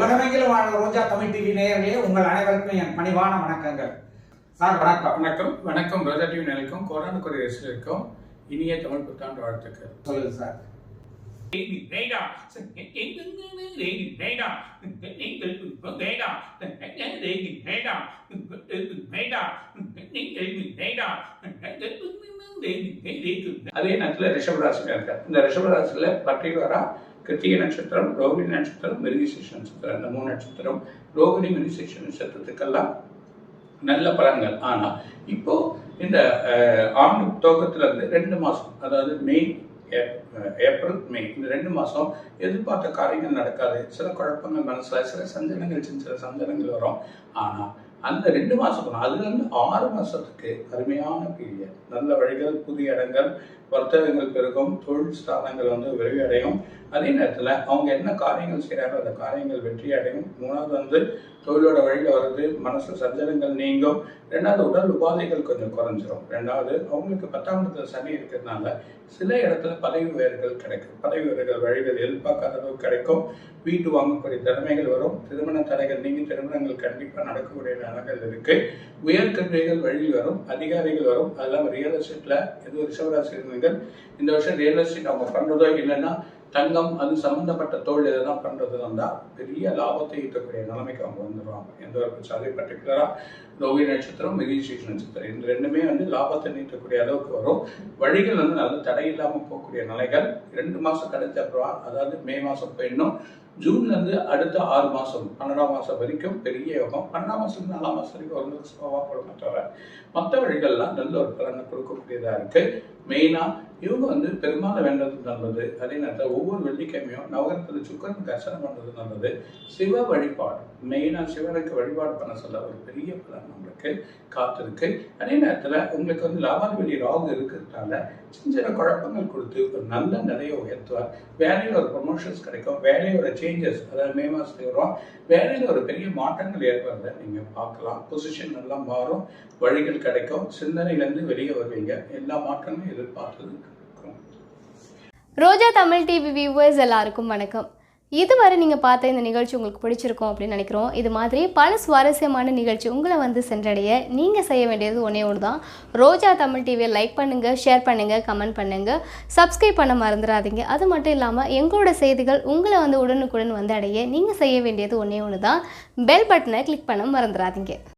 உலகமெங்கிலும் ரோஜா Tamil TV நேயர்களே, உங்கள் அனைவருக்கும் என் பணிவான வணக்கங்கள். சார் வணக்கம். வணக்கம் வணக்கம். ரோஜா டிவி நேயர்களுக்கும் கோடான கோடி ரசிகர்களுக்கும் இனிய தமிழ் புத்தாண்டு வாழ்த்துக்கள். சொல்லுங்க சார். அதே நேரத்தில் ரிஷபராசியில் இருக்கார். இந்த ரிஷபராசியில் பர்டிகுலரா கிருத்திகை நட்சத்திரம், ரோகிணி நட்சத்திரம், மிருகசீரிஷ நட்சத்திரம், இந்த 3 நட்சத்திரம், ரோகிணி மிருகசீரிஷ நட்சத்திரத்துக்கெல்லாம் நல்ல பலன்கள். ஆனா இப்போ இந்த ஆண்டு துவக்கத்துல இருந்து 2 மாசம், அதாவது ஏப்ரல் மே, இந்த 2 மாசம் எதிர்பார்த்த காரியங்கள் நடக்காது. சில குழப்பங்கள் மனசுல, சில சஞ்சலங்கள், சில சஞ்சலங்கள் வரும். ஆனா அந்த 2 மாசம், அதுல இருந்து 6 மாசத்துக்கு அருமையான பீரியட். நல்ல வழிகள், புதிய இடங்கள், வர்த்தகங்கள் பெருகும், தொழில் ஸ்தானங்கள் விரிவடையும். அதே நேரத்துல அவங்க என்ன காரியங்கள் செய்யறாங்களோ அந்த காரியங்கள் வெற்றி அடையும். 3வது தொழிலோட வழியில வருது, மனசு சஞ்சலங்கள் நீங்கும். 2வது உடல் உபாதைகள் கொஞ்சம் குறைஞ்சிரும். 2வது அவங்களுக்கு 10ஆம் இடத்துல சனி இருக்கிறதுனால சில இடத்துல பதவி உயர்வுகள் கிடைக்கும். பதவி உயர்வுகள் வழிகள் எதிர்பார்க்காத அளவு கிடைக்கும். வீட்டு வாங்கக்கூடிய திறமைகள் வரும். திருமண தடைகள் நீங்கி திருமணங்கள் கண்டிப்பா நடக்கக்கூடிய நிலைகள் இருக்கு. உயர்கல்விகள் வழியில் வரும். அதிகாரிகள் வரும். அதெல்லாம் ரியல் எஸ்டேட்ல எது ரிஷபராசி இருந்தீர்கள் இந்த வருஷம் ரியல் எஸ்டேட் அவங்க பண்றதோ இல்லைன்னா தங்கம் அது சம்பந்தப்பட்ட தொழில் எதனா பண்றதுன்னு இருந்தா பெரிய லாபத்தை ஈட்டக்கூடிய நிலைமைக்கு அவங்க வந்துடுவாங்க. எந்த ஒரு பிரச்சனை பர்டிகுலரா ரோகிணி நட்சத்திரம், மிருகசீரிஷ நட்சத்திரம், இந்த 2மே லாபத்தை நீட்டக்கூடிய அளவுக்கு வரும். வழிகள் நல்ல தடை இல்லாம போகக்கூடிய நிலைகள். 2 மாசம் கிடைச்ச அப்புறம், அதாவது மே மாசம் போயிடணும். ஜூன்ல இருந்து அடுத்த 6 மாசம் 12ஆம் மாசம் வரைக்கும் பெரிய யோகம். 12ஆம் மாசம் 4ஆம் மாசம் வரைக்கும் ஒரு ஸ்லோவா போடுங்க தவிர மற்ற வழிகள்லாம் நல்ல ஒரு பலனை கொடுக்கக்கூடியதா இருக்கு. மெயினா இவங்க பெருமாள் வேண்டது நல்லது. அதே நேரத்தில் ஒவ்வொரு வெள்ளிக்கிழமையும் நவகிரகத்தில் சுக்கரன் தரிசனம் பண்றது நல்லது. சிவ வழிபாடு, மெயினா சிவனுக்கு வழிபாடு பண்ண சொல்ல ஒரு பெரிய பலன் நம்மளுக்கு காத்திருக்கு. அதே நேரத்தில் உங்களுக்கு லாபாதிபதி ராகு இருக்கிறதுனால சின்ன குழப்பங்கள் கொடுத்து ஒரு நல்ல நிலையை உயர்த்துவார். வேலையில் ஒரு ப்ரொமோஷன்ஸ் கிடைக்கும். வேலையோட சேஞ்சஸ், அதாவது மே மாசத்துக்கு வரும். வேலையில் ஒரு பெரிய மாற்றங்கள் ஏற்படுறத நீங்க பார்க்கலாம். பொசிஷன் நல்லா மாறும். வழிகள் கிடைக்கும். சிந்தனையிலேருந்து வெளியே வருவீங்க. எல்லா மாற்றங்களும் எதிர்பார்த்தது. ரோஜா தமிழ் டிவி வியூவர்ஸ் எல்லாருக்கும் வணக்கம். இதுவரை நீங்கள் பார்த்த இந்த நிகழ்ச்சி உங்களுக்கு பிடிச்சிருக்கும் அப்படின்னு நினைக்கிறோம். இது மாதிரி பல சுவாரஸ்யமான நிகழ்ச்சி உங்களை சென்றடைய நீங்கள் செய்ய வேண்டியது ஒன்றே ஒன்று தான். ரோஜா தமிழ் டிவியை லைக் பண்ணுங்கள், ஷேர் பண்ணுங்கள், கமெண்ட் பண்ணுங்கள், சப்ஸ்கிரைப் பண்ண மறந்துடாதீங்க. அது மட்டும் இல்லாமல் எங்களோட செய்திகள் உங்களை உடனுக்குடன் அடைய நீங்கள் செய்ய வேண்டியது ஒன்றே ஒன்று தான். பெல் பட்டனை கிளிக் பண்ண மறந்துடாதீங்க.